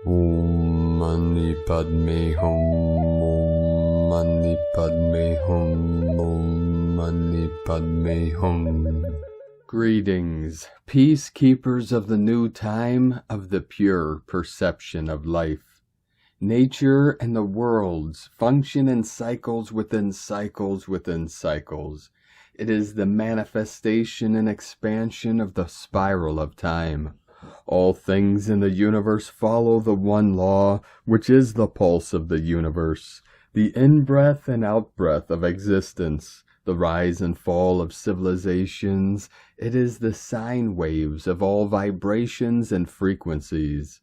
Om Mani Padme Hum, Om Mani Padme Hum, Om Mani Padme Hum. Greetings, peacekeepers of the new time of the pure perception of life. Nature and the worlds function in cycles within cycles within cycles. It is the manifestation and expansion of the spiral of time. All things in the universe follow the one law, which is the pulse of the universe, the in-breath and out-breath of existence, the rise and fall of civilizations. It is the sine waves of all vibrations and frequencies.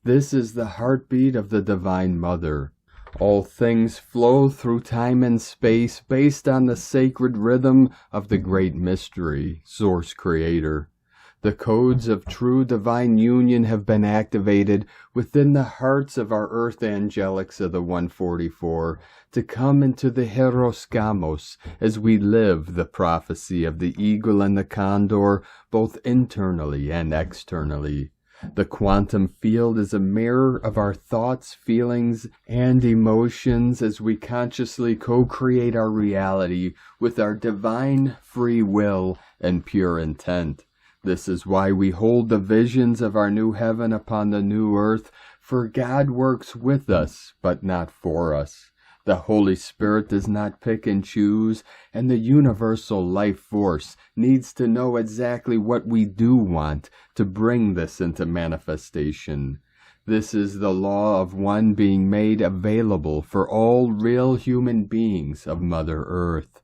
This is the heartbeat of the Divine Mother. All things flow through time and space based on the sacred rhythm of the great mystery, Source Creator. The codes of true divine union have been activated within the hearts of our earth angelics of the 144 to come into the Hieros Gamos as we live the prophecy of the eagle and the condor both internally and externally. The quantum field is a mirror of our thoughts, feelings, and emotions as we consciously co-create our reality with our divine free will and pure intent. This is why we hold the visions of our new heaven upon the new earth, for God works with us, but not for us. The Holy Spirit does not pick and choose, and the universal life force needs to know exactly what we do want to bring this into manifestation. This is the law of one being made available for all real human beings of Mother Earth.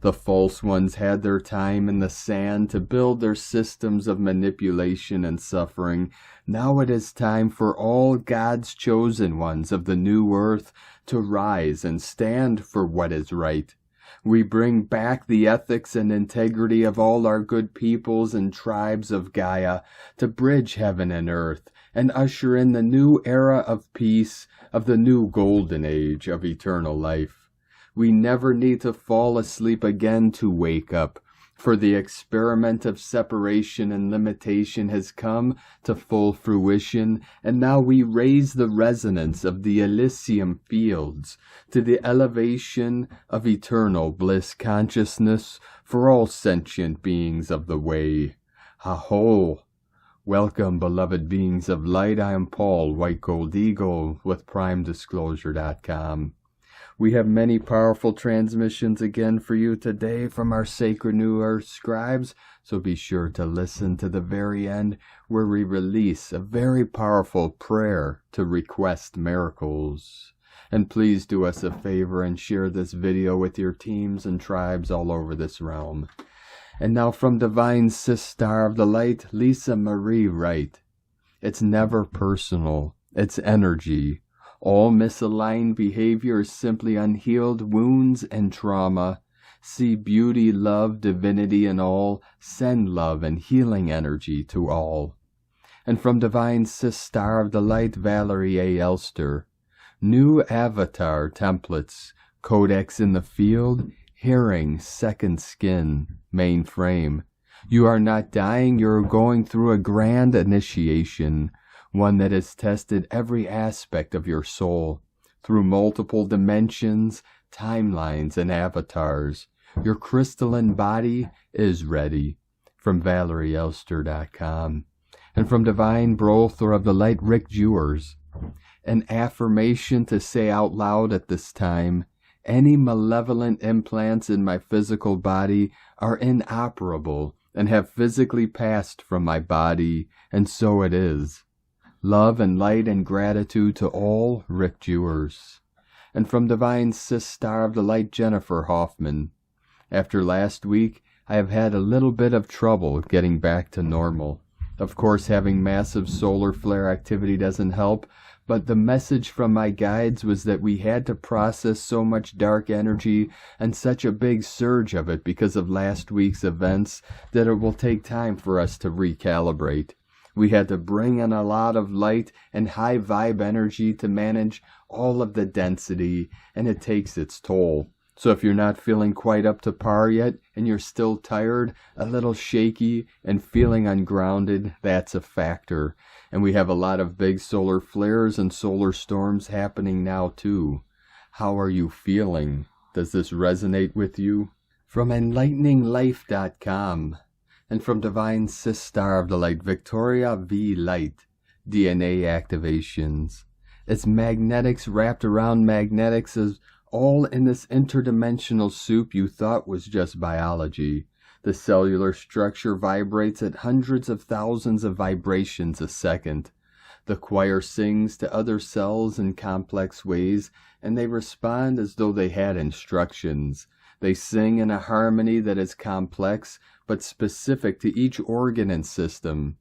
The false ones had their time in the sand to build their systems of manipulation and suffering. Now it is time for all God's chosen ones of the new earth to rise and stand for what is right. We bring back the ethics and integrity of all our good peoples and tribes of Gaia to bridge heaven and earth and usher in the new era of peace, of the new golden age of eternal life. We never need to fall asleep again to wake up, for the experiment of separation and limitation has come to full fruition, and now we raise the resonance of the Elysium fields to the elevation of eternal bliss consciousness for all sentient beings of the way. Ha-ho! Welcome, beloved beings of light. I am Paul, White Gold Eagle, with PrimeDisclosure.com. We have many powerful transmissions again for you today from our Sacred New Earth scribes, so be sure to listen to the very end where we release a very powerful prayer to request miracles. And please do us a favor and share this video with your teams and tribes all over this realm. And now from Divine Sister of the Light, Lisa Marie Wright. It's never personal, it's energy. All misaligned behavior is simply unhealed wounds and trauma. See beauty, love, divinity in all. Send love and healing energy to all. And from Divine Sister of the Light, Valerie A. Elster. New avatar templates. Codex in the field. Hearing, second skin, mainframe. You are not dying, you are going through a grand initiation. One that has tested every aspect of your soul through multiple dimensions, timelines, and avatars. Your crystalline body is ready. From ValerieElster.com. And from Divine Brother of the Light, Rick Jewers. An affirmation to say out loud at this time. Any malevolent implants in my physical body are inoperable and have physically passed from my body, and so it is. Love and light and gratitude to all, Rick Jewers. And from Divine Sister of the Light, Jennifer Hoffman. After last week, I have had a little bit of trouble getting back to normal. Of course, having massive solar flare activity doesn't help, but the message from my guides was that we had to process so much dark energy and such a big surge of it because of last week's events that it will take time for us to recalibrate. We had to bring in a lot of light and high vibe energy to manage all of the density, and it takes its toll. So if you're not feeling quite up to par yet, and you're still tired, a little shaky, and feeling ungrounded, that's a factor. And we have a lot of big solar flares and solar storms happening now too. How are you feeling? Does this resonate with you? From enlighteninglife.com and from Divine Sis Star of the Light, Victoria V. Light, DNA activations. It's magnetics wrapped around magnetics, is all in this interdimensional soup you thought was just biology. The cellular structure vibrates at hundreds of thousands of vibrations a second. The choir sings to other cells in complex ways, and they respond as though they had instructions. They sing in a harmony that is complex, but specific to each organ and system.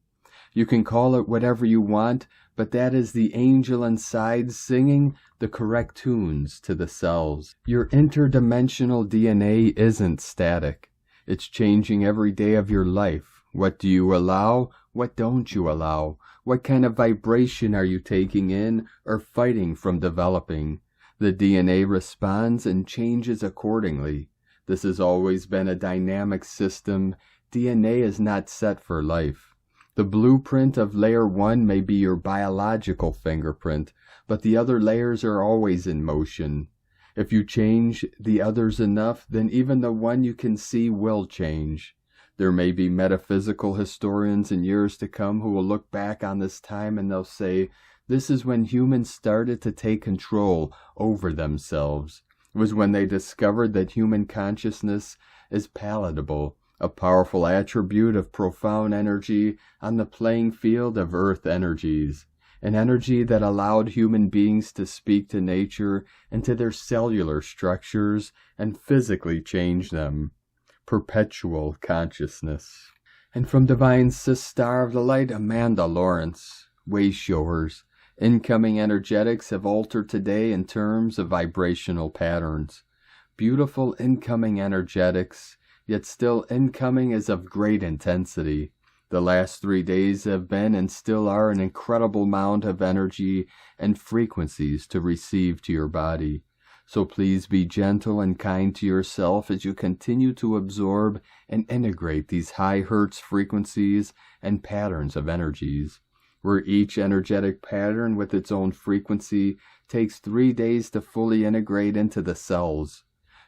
You can call it whatever you want, but that is the angel inside singing the correct tunes to the cells. Your interdimensional DNA isn't static. It's changing every day of your life. What do you allow? What don't you allow? What kind of vibration are you taking in or fighting from developing? The DNA responds and changes accordingly. This has always been a dynamic system. DNA is not set for life. The blueprint of layer 1 may be your biological fingerprint, but the other layers are always in motion. If you change the others enough, then even the one you can see will change. There may be metaphysical historians in years to come who will look back on this time and they'll say, this is when humans started to take control over themselves. It was when they discovered that human consciousness is palatable, a powerful attribute of profound energy on the playing field of earth energies, an energy that allowed human beings to speak to nature and to their cellular structures and physically change them. Perpetual consciousness. And from Divine Sis Star of the Light, Amanda Lawrence, Wayshowers. Incoming energetics have altered today in terms of vibrational patterns. Beautiful incoming energetics, yet still incoming is of great intensity. The last 3 days have been and still are an incredible amount of energy and frequencies to receive to your body. So please be gentle and kind to yourself as you continue to absorb and integrate these high hertz frequencies and patterns of energies, where each energetic pattern with its own frequency takes 3 days to fully integrate into the cells.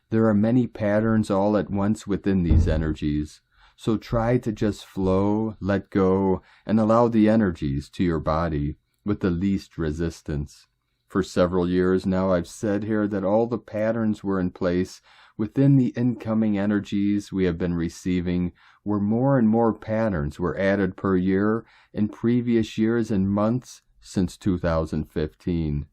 There are many patterns all at once within these energies, so try to just flow, let go, and allow the energies to your body with the least resistance. For several years now I've said here that all the patterns were in place within the incoming energies we have been receiving, where more and more patterns were added per year in previous years and months since 2015.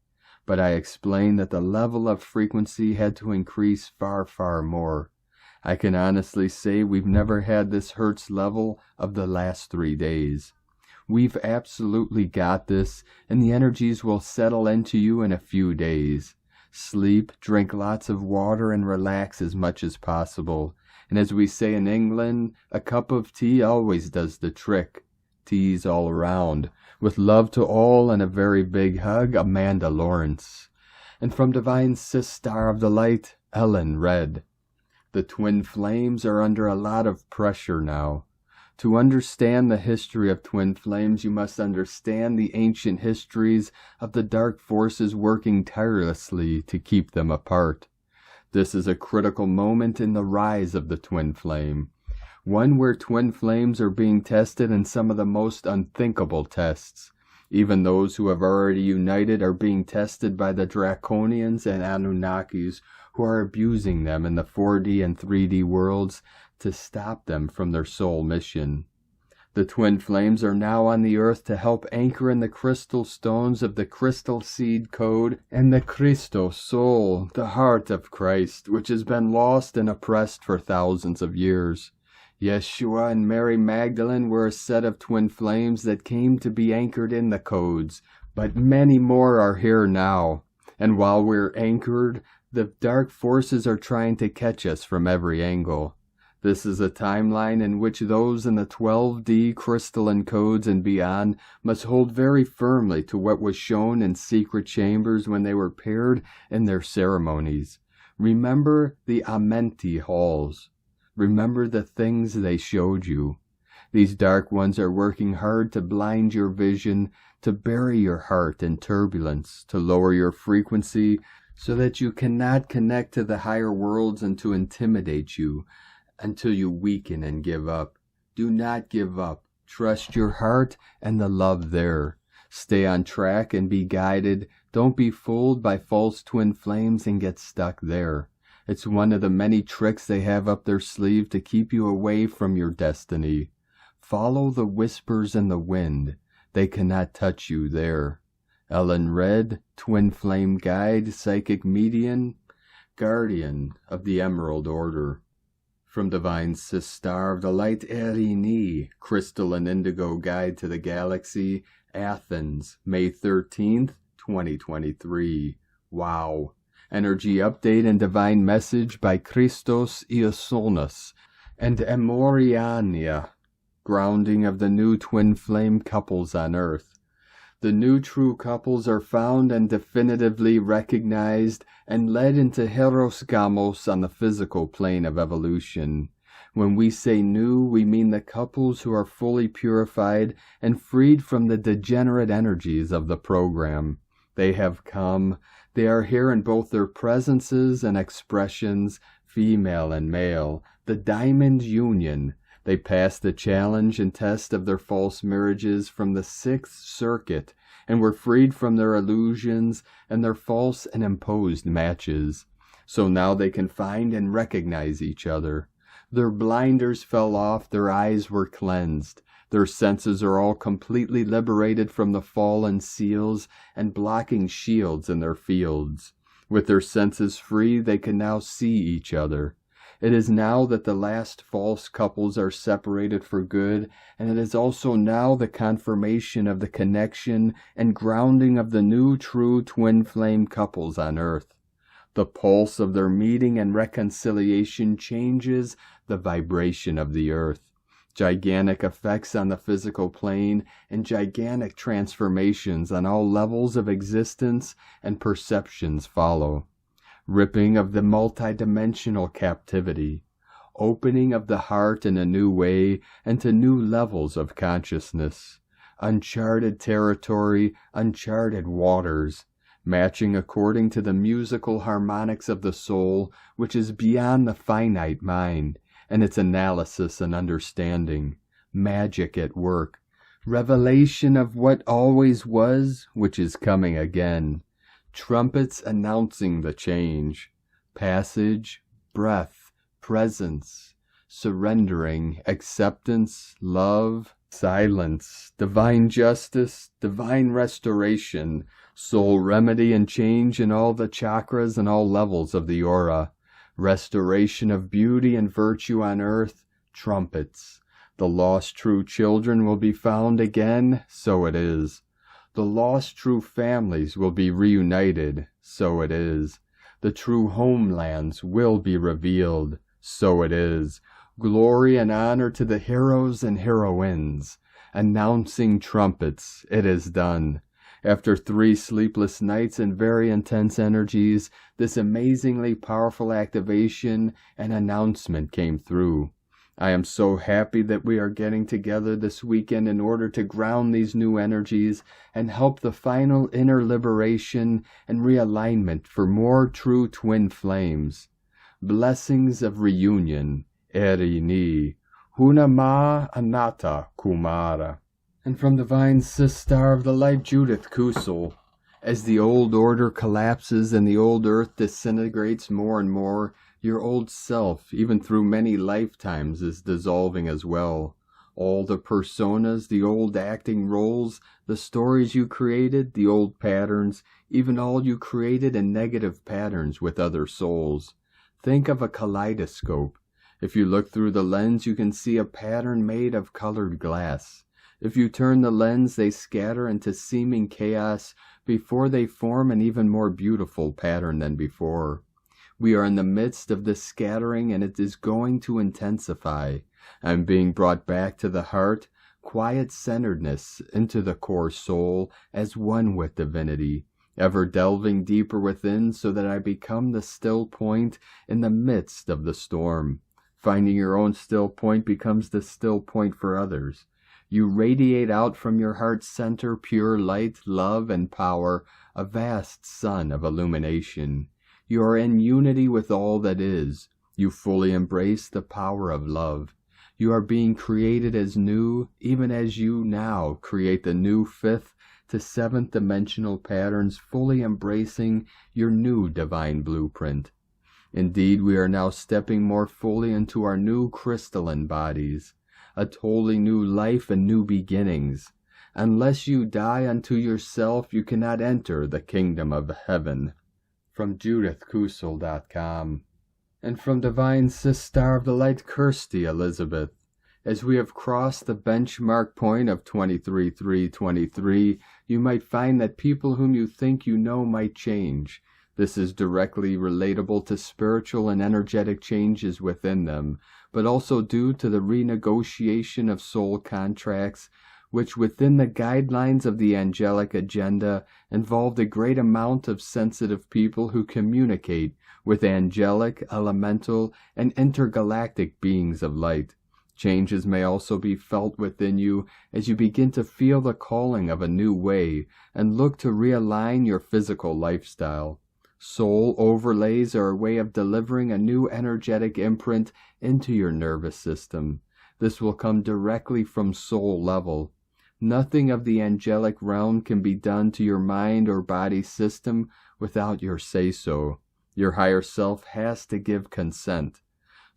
But I explained that the level of frequency had to increase far, far more. I can honestly say we've never had this hertz level of the last 3 days. We've absolutely got this, and the energies will settle into you in a few days. Sleep, drink lots of water, and relax as much as possible. And as we say in England, a cup of tea always does the trick. Teas all around. With love to all and a very big hug, Amanda Lawrence. And from Divine Sis Star of the Light, Ellen Red. The twin flames are under a lot of pressure now. To understand the history of twin flames, you must understand the ancient histories of the dark forces working tirelessly to keep them apart. This is a critical moment in the rise of the twin flame, one where twin flames are being tested in some of the most unthinkable tests. Even those who have already united are being tested by the Draconians and Anunnakis, who are abusing them in the 4D and 3D worlds to stop them from their soul mission. The twin flames are now on the earth to help anchor in the crystal stones of the crystal seed code and the Christos soul, the heart of Christ, which has been lost and oppressed for thousands of years. Yeshua and Mary Magdalene were a set of twin flames that came to be anchored in the codes, but many more are here now. And while we're anchored, the dark forces are trying to catch us from every angle. This is a timeline in which those in the 12D crystalline codes and beyond must hold very firmly to what was shown in secret chambers when they were paired in their ceremonies. Remember the Amenti halls. Remember the things they showed you. These dark ones are working hard to blind your vision, to bury your heart in turbulence, to lower your frequency so that you cannot connect to the higher worlds, and to intimidate you until you weaken and give up. Do not give up. Trust your heart and the love there. Stay on track and be guided. Don't be fooled by false twin flames and get stuck there. It's one of the many tricks they have up their sleeve to keep you away from your destiny. Follow the whispers in the wind. They cannot touch you there. Ellen Red, Twin Flame Guide, Psychic Medium, Guardian of the Emerald Order. From Divine Sister of the Light Erini, Crystalline Indigo Guide to the Galaxy, Athens, May 13th, 2023. Wow. Energy Update and Divine Message by Christos Iosonus and Emoriania. Grounding of the new twin flame couples on Earth. The new true couples are found and definitively recognized and led into Hieros Gamos on the physical plane of evolution. When we say new, we mean the couples who are fully purified and freed from the degenerate energies of the program. They have come. They are here in both their presences and expressions, female and male, the diamond union. They passed the challenge and test of their false marriages from the 6th Circuit and were freed from their illusions and their false and imposed matches. So now they can find and recognize each other. Their blinders fell off, their eyes were cleansed. Their senses are all completely liberated from the fallen seals and blocking shields in their fields. With their senses free, they can now see each other. It is now that the last false couples are separated for good, and it is also now the confirmation of the connection and grounding of the new true twin flame couples on Earth. The pulse of their meeting and reconciliation changes the vibration of the Earth. Gigantic effects on the physical plane and gigantic transformations on all levels of existence and perceptions follow. Ripping of the multidimensional captivity, opening of the heart in a new way and to new levels of consciousness, uncharted territory, uncharted waters, matching according to the musical harmonics of the soul, which is beyond the finite mind, and its analysis and understanding, magic at work, revelation of what always was, which is coming again. Trumpets announcing the change, passage, breath, presence, surrendering, acceptance, love, silence, divine justice, divine restoration, soul remedy and change in all the chakras and all levels of the aura, restoration of beauty and virtue on earth, trumpets. The lost true children will be found again, so it is. The lost true families will be reunited, so it is. The true homelands will be revealed, so it is. Glory and honor to the heroes and heroines. Announcing trumpets, it is done. After 3 sleepless nights and very intense energies, this amazingly powerful activation and announcement came through. I am so happy that we are getting together this weekend in order to ground these new energies and help the final inner liberation and realignment for more true twin flames. Blessings of reunion, Erini, Hunama Anata Kumara. And from Divine Sister of the Light Judith Kusel, as the old order collapses and the old earth disintegrates more and more, your old self, even through many lifetimes, is dissolving as well. All the personas, the old acting roles, the stories you created, the old patterns, even all you created in negative patterns with other souls. Think of a kaleidoscope. If you look through the lens, you can see a pattern made of colored glass. If you turn the lens, they scatter into seeming chaos before they form an even more beautiful pattern than before. We are in the midst of this scattering, and it is going to intensify. I am being brought back to the heart, quiet centeredness into the core soul as one with divinity, ever delving deeper within so that I become the still point in the midst of the storm. Finding your own still point becomes the still point for others. You radiate out from your heart's center pure light, love, and power, a vast sun of illumination. You are in unity with all that is. You fully embrace the power of love. You are being created as new, even as you now create the new fifth to seventh dimensional patterns, fully embracing your new divine blueprint. Indeed, we are now stepping more fully into our new crystalline bodies, a totally new life and new beginnings. Unless you die unto yourself, you cannot enter the kingdom of heaven. From JudithKusel.com. And from Divine Sister of the Light, Kirsty Elizabeth. As we have crossed the benchmark point of 23,323, you might find that people whom you think you know might change. This is directly relatable to spiritual and energetic changes within them, but also due to the renegotiation of soul contracts, which within the guidelines of the angelic agenda involved a great amount of sensitive people who communicate with angelic, elemental, and intergalactic beings of light. Changes may also be felt within you as you begin to feel the calling of a new way and look to realign your physical lifestyle. Soul overlays are a way of delivering a new energetic imprint into your nervous system. This will come directly from soul level. Nothing of the angelic realm can be done to your mind or body system without your say-so. Your higher self has to give consent.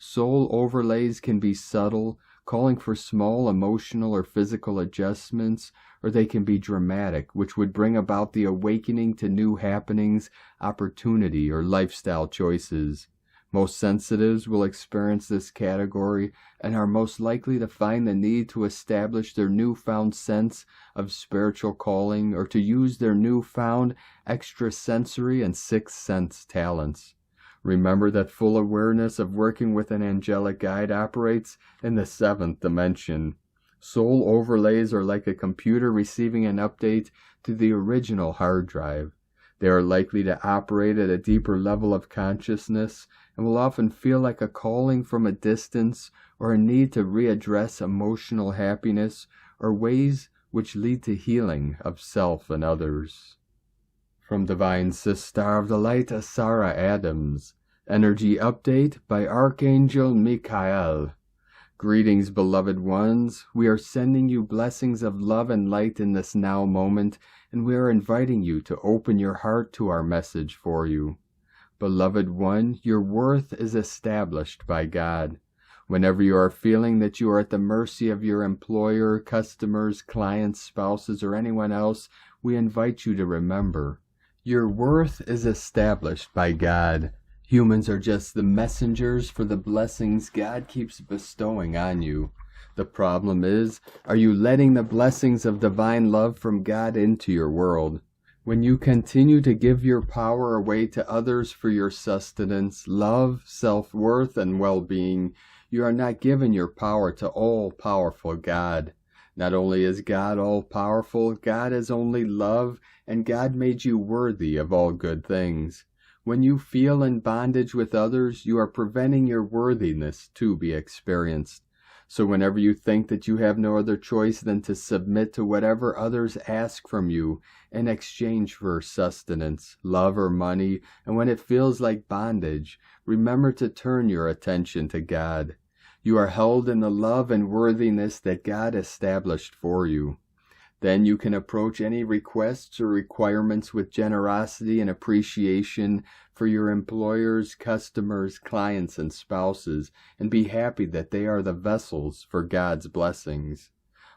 Soul overlays can be subtle, calling for small emotional or physical adjustments, or they can be dramatic, which would bring about the awakening to new happenings, opportunity, or lifestyle choices. Most sensitives will experience this category and are most likely to find the need to establish their newfound sense of spiritual calling or to use their newfound extrasensory and sixth sense talents. Remember that full awareness of working with an angelic guide operates in the seventh dimension. Soul overlays are like a computer receiving an update to the original hard drive. They are likely to operate at a deeper level of consciousness and will often feel like a calling from a distance or a need to readdress emotional happiness or ways which lead to healing of self and others. From Divine Sister of the Light, Zahra Adams. Energy Update by Archangel Michael. Greetings, beloved ones. We are sending you blessings of love and light in this now moment, and we are inviting you to open your heart to our message for you. Beloved one, your worth is established by God. Whenever you are feeling that you are at the mercy of your employer, customers, clients, spouses, or anyone else, we invite you to remember, your worth is established by God. Humans are just the messengers for the blessings God keeps bestowing on you. The problem is, are you letting the blessings of divine love from God into your world? When you continue to give your power away to others for your sustenance, love, self-worth, and well-being, you are not giving your power to all-powerful God. Not only is God all-powerful, God is only love, and God made you worthy of all good things. When you feel in bondage with others, you are preventing your worthiness to be experienced. So whenever you think that you have no other choice than to submit to whatever others ask from you in exchange for sustenance, love, or money, and when it feels like bondage, remember to turn your attention to God. You are held in the love and worthiness that God established for you. Then you can approach any requests or requirements with generosity and appreciation for your employers, customers, clients, and spouses, and be happy that they are the vessels for God's blessings.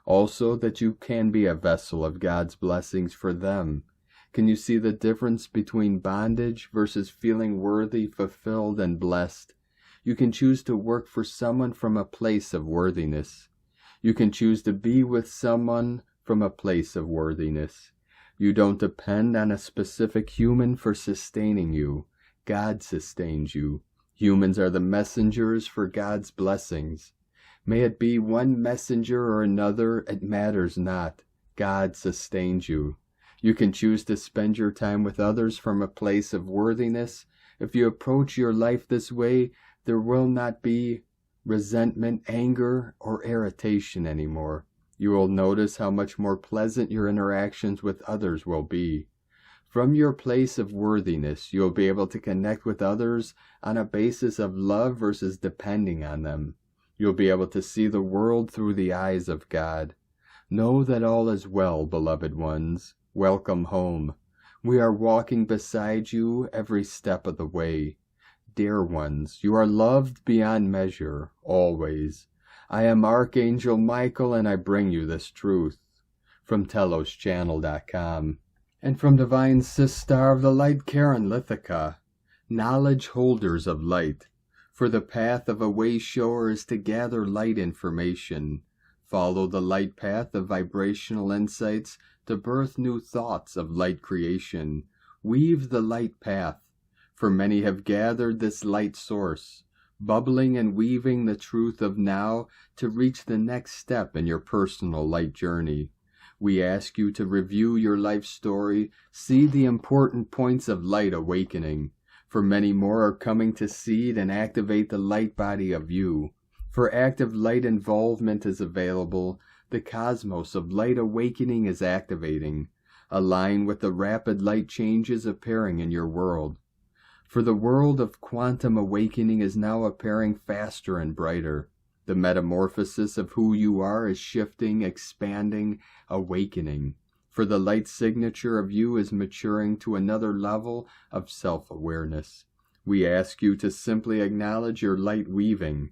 Also, that you can be a vessel of God's blessings for them. Can you see the difference between bondage versus feeling worthy, fulfilled, and blessed? You can choose to work for someone from a place of worthiness. You can choose to be with someone from a place of worthiness. You don't depend on a specific human for sustaining you. God sustains you. Humans are the messengers for God's blessings. May it be one messenger or another, it matters not. God sustains you. You can choose to spend your time with others from a place of worthiness. If you approach your life this way, there will not be resentment, anger, or irritation anymore. You will notice how much more pleasant your interactions with others will be. From your place of worthiness, you'll be able to connect with others on a basis of love versus depending on them. You'll be able to see the world through the eyes of God. Know that all is well, beloved ones. Welcome home. We are walking beside you every step of the way. Dear ones, you are loved beyond measure, always. I am Archangel Michael, and I bring you this truth. From TelosChannel.com. And from Divine Sister of the Light, Karen Lithica. Knowledge holders of light. For the path of a wayshower is to gather light information. Follow the light path of vibrational insights to birth new thoughts of light creation. Weave the light path, for many have gathered this light source, bubbling and weaving the truth of now to reach the next step in your personal light journey. We ask you to review your life story, see the important points of light awakening, for many more are coming to seed and activate the light body of you. For active light involvement is available, the cosmos of light awakening is activating. Align with the rapid light changes appearing in your world. For the world of quantum awakening is now appearing faster and brighter. The metamorphosis of who you are is shifting, expanding, awakening. For the light signature of you is maturing to another level of self-awareness. We ask you to simply acknowledge your light weaving.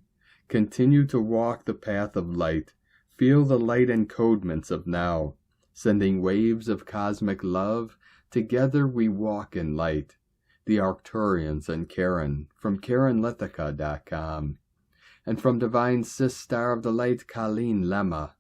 Continue to walk the path of light. Feel the light encodements of now. Sending waves of cosmic love. Together we walk in light. The Arcturians and Karen, from KarenLithica.com. And from Divine Sister of the Light, Colleen Lemma.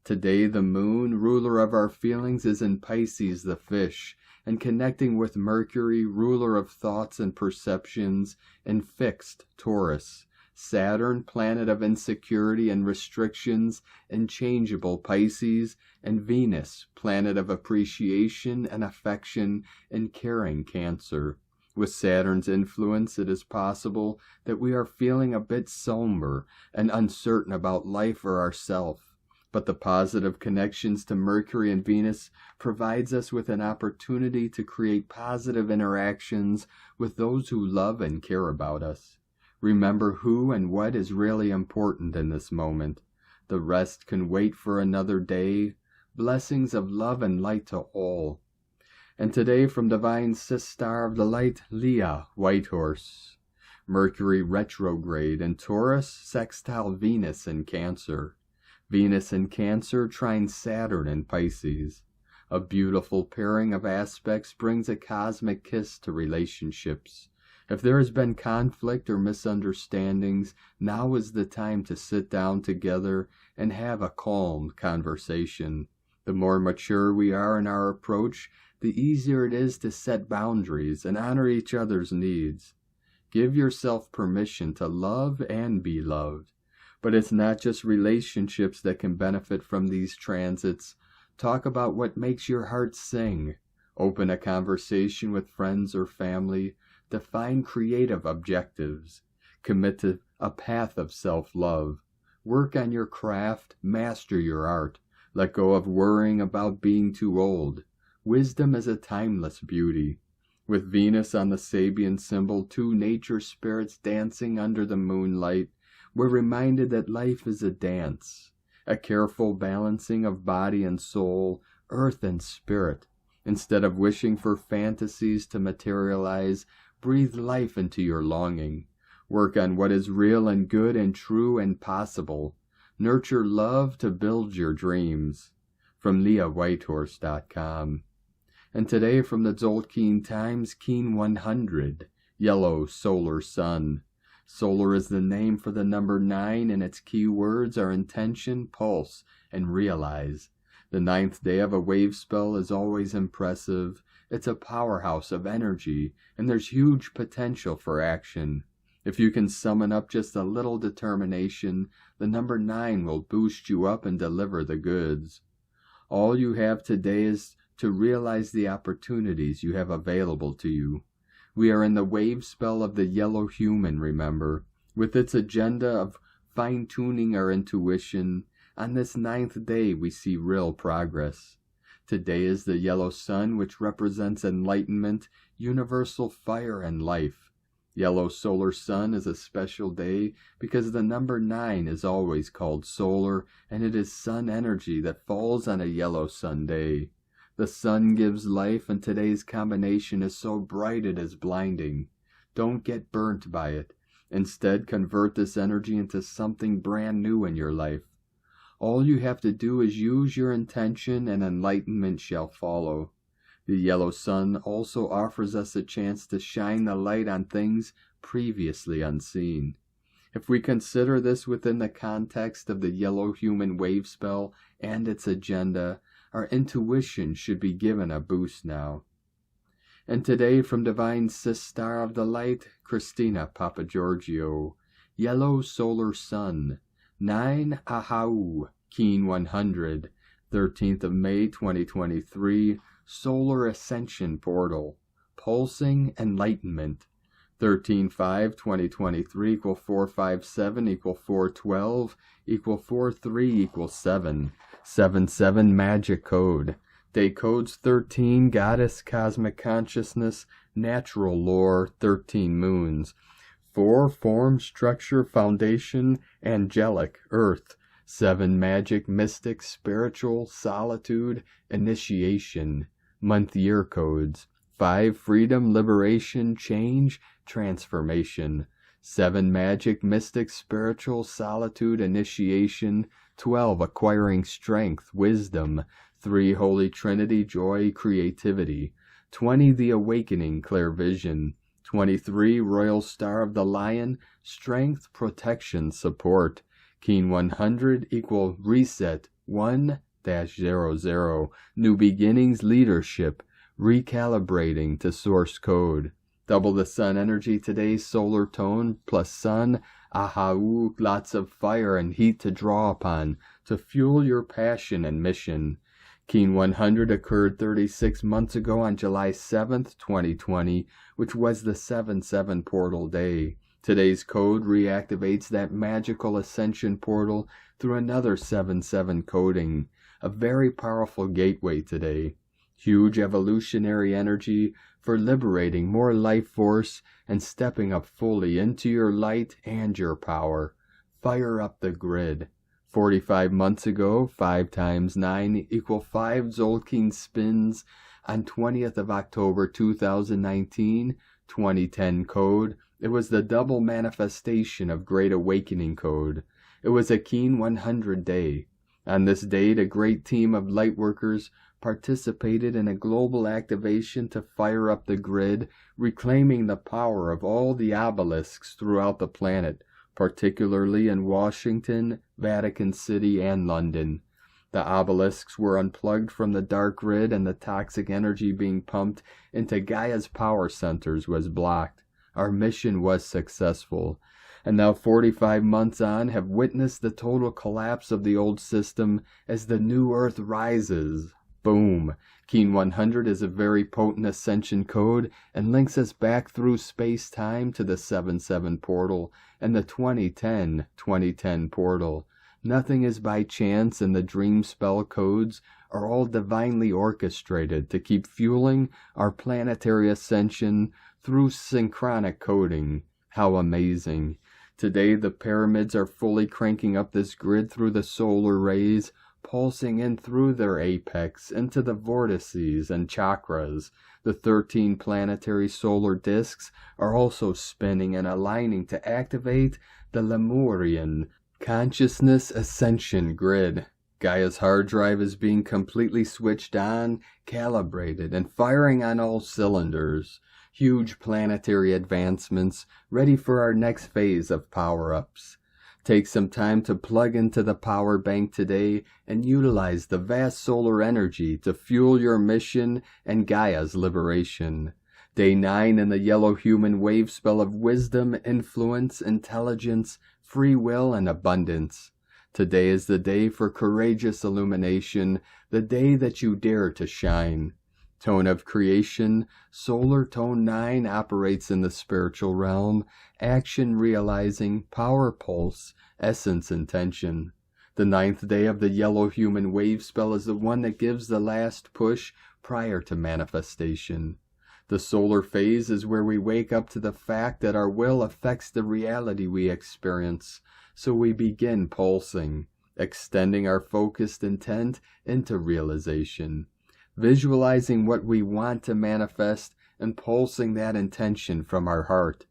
Today the moon, ruler of our feelings, is in Pisces the fish, and connecting with Mercury, ruler of thoughts and perceptions, in fixed Taurus. Saturn, planet of insecurity and restrictions, in changeable Pisces, and Venus, planet of appreciation and affection, in caring Cancer. With Saturn's influence, it is possible that we are feeling a bit somber and uncertain about life or ourselves. But the positive connections to Mercury and Venus provides us with an opportunity to create positive interactions with those who love and care about us. Remember who and what is really important in this moment. The rest can wait for another day. Blessings of love and light to all. And today from Divine Sister of the Light, Leah Whitehorse. Mercury retrograde in Taurus, sextile Venus in Cancer. Venus in Cancer trine Saturn in Pisces. A beautiful pairing of aspects brings a cosmic kiss to relationships. If there has been conflict or misunderstandings, now is the time to sit down together and have a calm conversation. The more mature we are in our approach, the easier it is to set boundaries and honor each other's needs. Give yourself permission to love and be loved. But it's not just relationships that can benefit from these transits. Talk about what makes your heart sing. Open a conversation with friends or family. Define creative objectives. Commit to a path of self-love. Work on your craft. Master your art. Let go of worrying about being too old. Wisdom is a timeless beauty. With Venus on the Sabian symbol, two nature spirits dancing under the moonlight, we're reminded that life is a dance, a careful balancing of body and soul, earth and spirit. Instead of wishing for fantasies to materialize, breathe life into your longing. Work on what is real and good and true and possible. Nurture love to build your dreams. From LeahWhitehorse.com. And today from the Tzolk'in Times, Keen 100, Yellow Solar Sun. Solar is the name for the number 9, and its key words are intention, pulse, and realize. The 9th day of a wave spell is always impressive. It's a powerhouse of energy, and there's huge potential for action. If you can summon up just a little determination, the number 9 will boost you up and deliver the goods. All you have today is to realize the opportunities you have available to you. We are in the wave spell of the yellow human, remember, with its agenda of fine-tuning our intuition. On this 9th day we see real progress. Today is the yellow sun, which represents enlightenment, universal fire, and life. Yellow solar sun is a special day because the number 9 is always called solar, and it is sun energy that falls on a yellow sun day. The sun gives life, and today's combination is so bright it is blinding. Don't get burnt by it. Instead, convert this energy into something brand new in your life. All you have to do is use your intention, and enlightenment shall follow. The yellow sun also offers us a chance to shine the light on things previously unseen. If we consider this within the context of the yellow human wave spell and its agenda, our intuition should be given a boost now. And today, from Divine Sister of the Light, Christina Papagiorgio, Yellow Solar Sun, 9 Ahau, Keen 100, 13th of May 2023, Solar Ascension Portal, Pulsing Enlightenment, 13/5/2023 equal 457 equal 412 equal 43 equal 7, 77 Magic Code. Day codes 13, Goddess, Cosmic Consciousness, Natural Lore, 13 Moons. 4, Form, Structure, Foundation, Angelic, Earth. 7, Magic, Mystic, Spiritual, Solitude, Initiation. Month-year codes. 5, Freedom, Liberation, Change, Transformation. 7, Magic, Mystic, Spiritual, Solitude, Initiation. 12, Acquiring Strength, Wisdom. 3, Holy Trinity, Joy, Creativity. 20, The Awakening, Clear Vision. 23, Royal Star of the Lion, Strength, Protection, Support. Keen 100 equal Reset 1-00, New Beginnings, Leadership, Recalibrating to Source Code. Double the sun energy today, solar tone plus sun, ahau, lots of fire and heat to draw upon, to fuel your passion and mission. Keen 100 occurred 36 months ago on July 7th, 2020, which was the 7/7 portal day. Today's code reactivates that magical ascension portal through another 7/7 coding, a very powerful gateway today. Huge evolutionary energy for liberating more life force and stepping up fully into your light and your power. Fire up the grid. 45 months ago, 5 times 9 equal 5 Zolkeen spins on 20th of October 2019, 2010 code. It was the double manifestation of Great Awakening code. It was a Keen 100 day. On this date, a great team of lightworkers participated in a global activation to fire up the grid, reclaiming the power of all the obelisks throughout the planet, particularly in Washington, Vatican City, and London. The obelisks were unplugged from the dark grid, and the toxic energy being pumped into Gaia's power centers was blocked. Our mission was successful, and now 45 months on have witnessed the total collapse of the old system as the new Earth rises. Boom! Keen 100 is a very potent ascension code and links us back through space-time to the 7/7 portal and the 2010 portal. Nothing is by chance, and the dream spell codes are all divinely orchestrated to keep fueling our planetary ascension through synchronic coding. How amazing! Today the pyramids are fully cranking up this grid through the solar rays, pulsing in through their apex into the vortices and chakras. The 13 planetary solar disks are also spinning and aligning to activate the Lemurian consciousness ascension grid. Gaia's hard drive is being completely switched on, calibrated, and firing on all cylinders. Huge planetary advancements ready for our next phase of power-ups. Take some time to plug into the power bank today and utilize the vast solar energy to fuel your mission and Gaia's liberation. Day 9 in the yellow human wave spell of wisdom, influence, intelligence, free will, and abundance. Today is the day for courageous illumination, the day that you dare to shine. Tone of creation, solar tone 9 operates in the spiritual realm, action realizing, power pulse, essence intention. The 9th day of the yellow human wave spell is the one that gives the last push prior to manifestation. The solar phase is where we wake up to the fact that our will affects the reality we experience, so we begin pulsing, extending our focused intent into realization, visualizing what we want to manifest and pulsing that intention from our heart.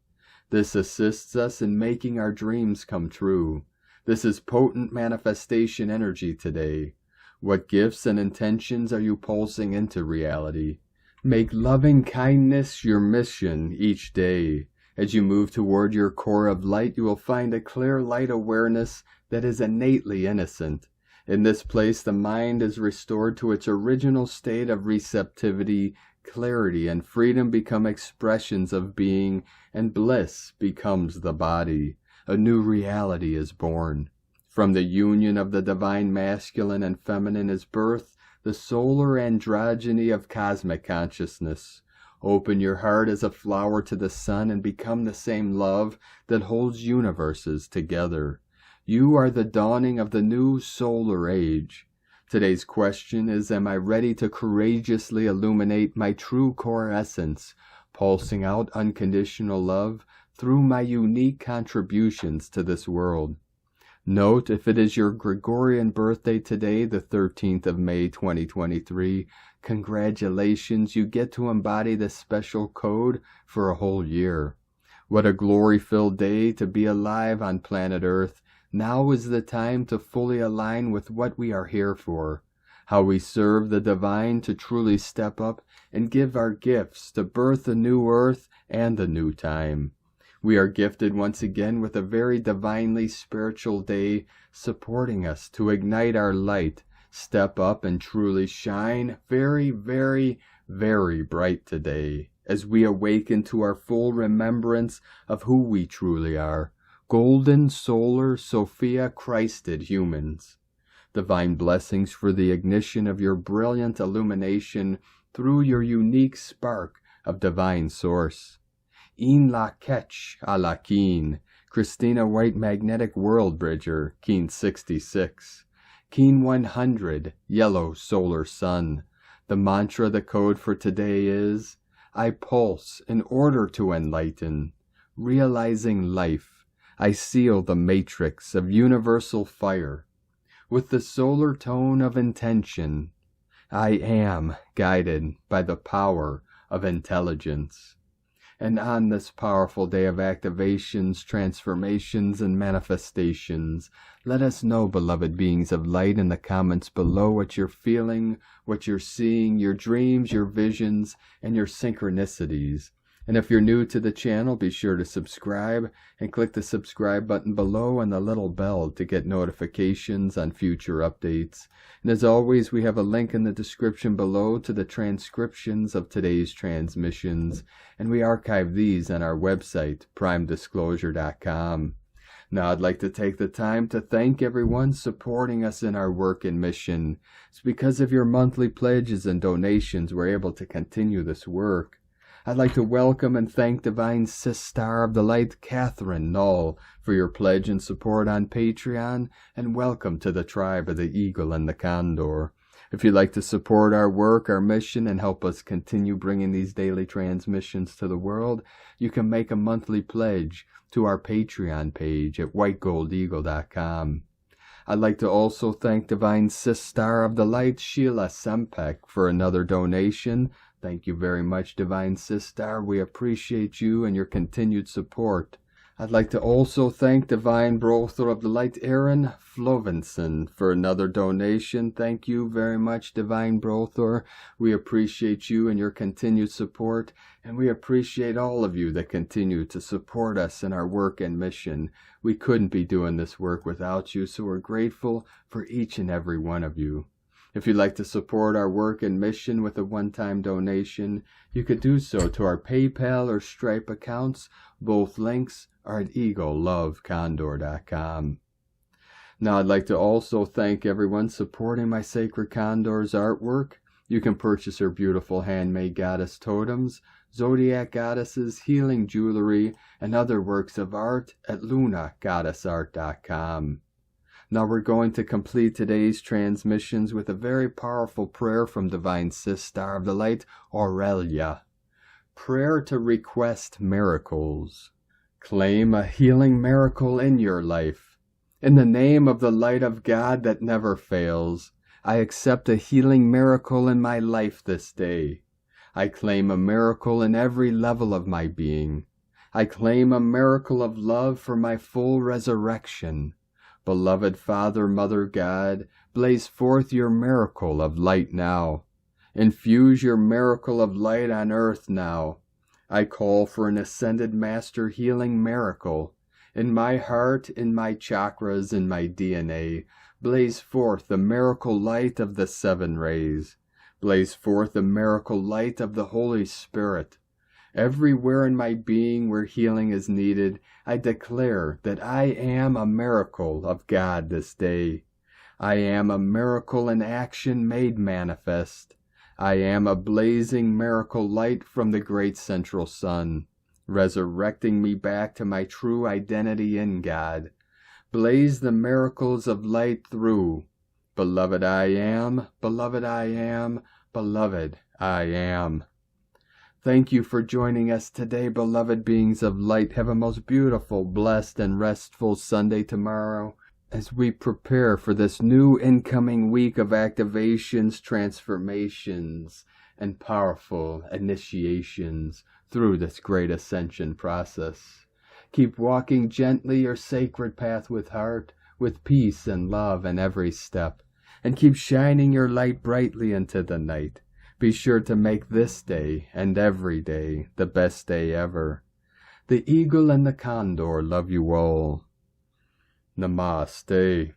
This assists us in making our dreams come true. This is potent manifestation energy today. What gifts and intentions are you pulsing into reality? Make loving kindness your mission each day. As you move toward your core of light, you will find a clear light awareness that is innately innocent. In this place, the mind is restored to its original state of receptivity, clarity, and freedom become expressions of being, and bliss becomes the body. A new reality is born. From the union of the divine masculine and feminine is birth, the solar androgyny of cosmic consciousness. Open your heart as a flower to the sun and become the same love that holds universes together. You are the dawning of the new solar age. Today's question is, am I ready to courageously illuminate my true core essence, pulsing out unconditional love through my unique contributions to this world? Note, if it is your Gregorian birthday today, the 13th of May 2023, congratulations, you get to embody this special code for a whole year. What a glory-filled day to be alive on planet Earth. Now is the time to fully align with what we are here for. How we serve the divine to truly step up and give our gifts to birth the new earth and the new time. We are gifted once again with a very divinely spiritual day, supporting us to ignite our light, step up and truly shine very, very, very bright today, as we awaken to our full remembrance of who we truly are, golden, solar, Sophia Christed humans. Divine blessings for the ignition of your brilliant illumination through your unique spark of divine source. In la ketch a la keen, Christina White Magnetic World Bridger, Keen 66. Keen 100, Yellow Solar Sun. The mantra, the code for today is, I pulse in order to enlighten. Realizing life, I seal the matrix of universal fire. With the solar tone of intention, I am guided by the power of intelligence. And on this powerful day of activations, transformations, and manifestations, let us know, beloved beings of light, in the comments below what you're feeling, what you're seeing, your dreams, your visions, and your synchronicities. And if you're new to the channel, be sure to subscribe and click the subscribe button below and the little bell to get notifications on future updates. And as always, we have a link in the description below to the transcriptions of today's transmissions, and we archive these on our website, primedisclosure.com. Now, I'd like to take the time to thank everyone supporting us in our work and mission. It's because of your monthly pledges and donations we're able to continue this work. I'd like to welcome and thank Divine Sister of the Light, Katherine N, for your pledge and support on Patreon, and welcome to the tribe of the Eagle and the Condor. If you'd like to support our work, our mission, and help us continue bringing these daily transmissions to the world, you can make a monthly pledge to our Patreon page at whitegoldeagle.com. I'd like to also thank Divine Sister of the Light, Sheila Sempek, for another donation. Thank you very much, Divine Sister. We appreciate you and your continued support. I'd like to also thank Divine Brother of the Light, Aaron Flovenson, for another donation. Thank you very much, Divine Brother. We appreciate you and your continued support, and we appreciate all of you that continue to support us in our work and mission. We couldn't be doing this work without you, so we're grateful for each and every one of you. If you'd like to support our work and mission with a one-time donation, you could do so to our PayPal or Stripe accounts. Both links are at eaglelovecondor.com. Now I'd like to also thank everyone supporting my Sacred Condor's artwork. You can purchase her beautiful handmade goddess totems, zodiac goddesses, healing jewelry, and other works of art at lunagoddessart.com. Now we're going to complete today's transmissions with a very powerful prayer from Divine Sis Star of the Light, Aurelia. Prayer to request miracles. Claim a healing miracle in your life. In the name of the light of God that never fails, I accept a healing miracle in my life this day. I claim a miracle in every level of my being. I claim a miracle of love for my full resurrection. Beloved Father, Mother God, blaze forth your miracle of light now. Infuse your miracle of light on earth now. I call for an ascended master healing miracle. In my heart, in my chakras, in my DNA, blaze forth the miracle light of the 7 rays. Blaze forth the miracle light of the Holy Spirit. Everywhere in my being where healing is needed, I declare that I am a miracle of God this day. I am a miracle in action made manifest. I am a blazing miracle light from the great central sun, resurrecting me back to my true identity in God. Blaze the miracles of light through. Beloved I am, beloved I am, beloved I am. Thank you for joining us today, beloved beings of light. Have a most beautiful, blessed, and restful Sunday tomorrow as we prepare for this new incoming week of activations, transformations, and powerful initiations through this great ascension process. Keep walking gently your sacred path with heart, with peace and love in every step, and keep shining your light brightly into the night. Be sure to make this day and every day the best day ever. The eagle and the condor love you all. Namaste.